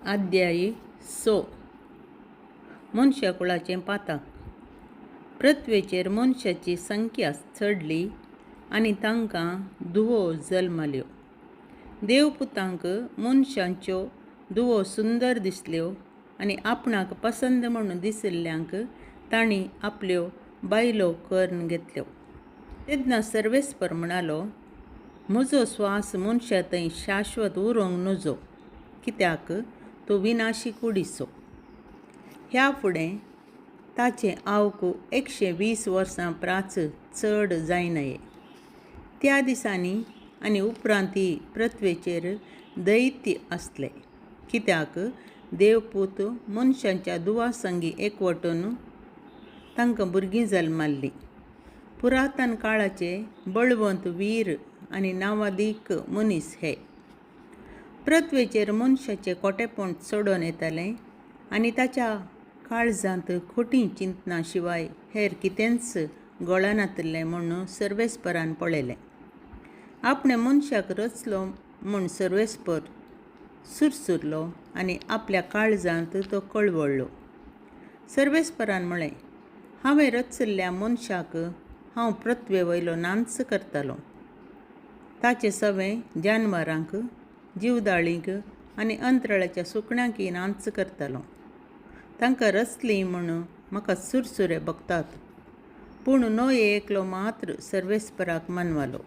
अध्यायी 6 मनशाकुळाचें पाताक. पृथ्वेचेर मनशाची संख्या चडली आनी तांकां धुवो जल्मल्यो. देवपुतांक मनशांच्यो धुवो सुंदर दिसल्यो आनी आपणाक पसंद म्हूण दिशिल्ल्यांक तांणी आपल्यो बायलो करून घेतल्यो. तेन्ना सर्वेस्पर म्हणालो, म्हजो स्वास मनशा थंय शाश्वत उरूंक नजो, कित्याक तो विनाशी कुडीसो. ह्या फुडें ताचें आवकू 120 वर्सां प्राच चड जायनये. त्या दिसांनी आनी उपरांतय पृथ्वेचेर दैत्य आसले, कित्याक देवपूत मनशांच्या धुवा संगी एकवटून तांकां भुरगीं जल्मल्लीं. पुरातन काळाचे बळवंत वीर आनी नावादीक मनीस हे. पृथ्वेचेर मनशाचें खोटेपण चडोन येतालें आनी ताच्या काळजांत खोटीं चिंतना शिवाय हेर कितेंच गोळनातलें म्हूण सर्वेस्परान पळयलें. आपण्या मनशाक रचलो म्हूण सर्वेस्पर सुरसुरलो आनी आपल्या काळजांत तो कळवळ्ळो. सर्वेस्परान म्हळें, हांवें रचयल्ल्या मनशाक हांव पृथ्वे वयलो नांच करतलों. ताचे सवें जानवरांक, जीवदाळींक आनी अंतराळाच्या सुकण्यांकय नांच करतलों. तांकां रचलीं म्हूण म्हाका सुरसुरे भोगतात. पूण नोये एकलो मात्र सर्वेस्पराक मानवालो.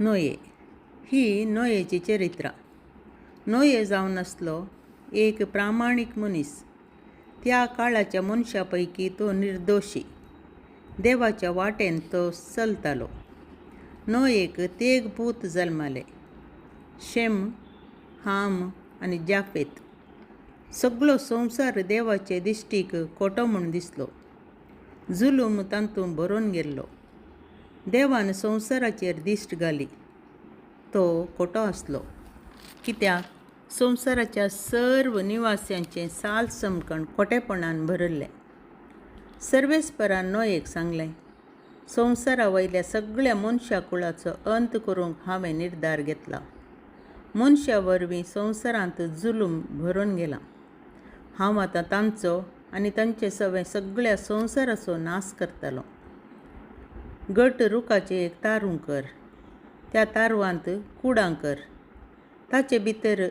नोये. ही नोयेची चरित्रां. नोये जावन आसलो एक प्रामाणीक मनीस. त्या काळाच्या मनशां पैकी तो निर्दोशी. देवाच्या वाटेन तो चलतालो. नोयेक 3 पूत जल्मले, शेम, हाम आनी जाफेत. सगळो संवसार देवाचे दिश्टीक खोटो म्हूण दिसलो. जुलूम तातूंत भरून गेल्लो. देवान संवसाराचेर दिश्ट घाली. तो खोटो आसलो, कित्याक संवसाराच्या सर्व निवास्यांचें साल समकण खोटेपणान भरिल्लें. सर्वेस्परान नोयेक सांगलें, संवसारा वयल्या सगळ्या मनशा कुळाचो अंत करूंक हांवें निर्धार घेतला. मनशा वरवीं संवसारांत जुलूम भरून गेला. हांव आतां तांचो आनी तांचे सवें सगळ्या संवसाराचो नाश करतलों. घट रुखाचें एक तारूं कर. त्या तारवांत कुडां कर. ताचे भितर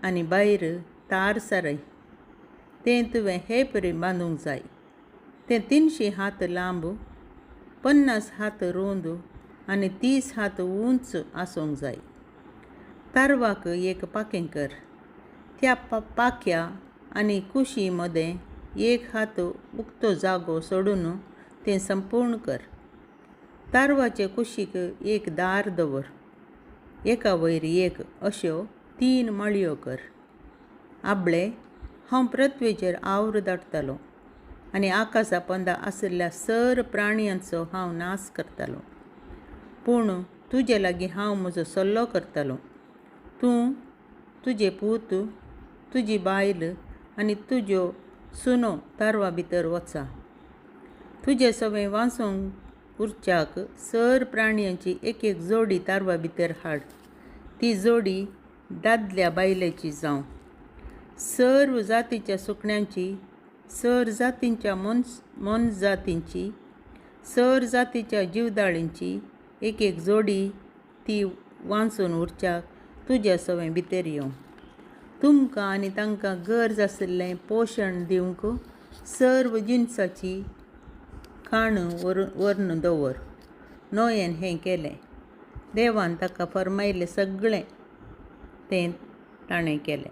आनी भायर तार सारय. तें तुवें हे परी बांदूंक जाय. तें 300 हात लांब, 50 हात रुंद आनी 30 हात उंच आसूंक जाय. तारवाक एक पाखें कर. त्या पाख्या आनी कुशी मदें 1 हात उक्तो जागो सोडून तें संपूर्ण कर. तारवाचे कुशीक एक दार दवर. एका वयर एक अश्यो 3 माळयो कर. आबळे, हांव पृथ्वेचेर आवृ धाडटलों आनी आकाशा पंदा आशिल्ल्या सर प्राणयांचो हांव नाश करतलों. पूण तुजे लागीं हांव म्हजो सल्लो करतलों. तूं, तुजें पूत, तुजी बायल आनी तुज्यो सुनो तारवा भितर वचा. तुजे सवें वांसूंक उरच्याक सर प्राणयांची एक जोडी तारवा भितर हाड. ती जोडी दादल्या बायलेची जावं. सर्व जातीच्या सुकण्यांची, सर जातींच्या मनजातींची, सर जातीच्या जीवदाळींची एक जोडी ती वांसून उरच्याक तुज्या सवें भितर येवं. तुमकां आनी तांकां गरज आशिल्लें पोशण दिवंक सर्व जिनसाची खाण व्हरून दवर. नोयेन हें केलें. देवान ताका फर्मायिल्लें सगळें तें ताणें केलें.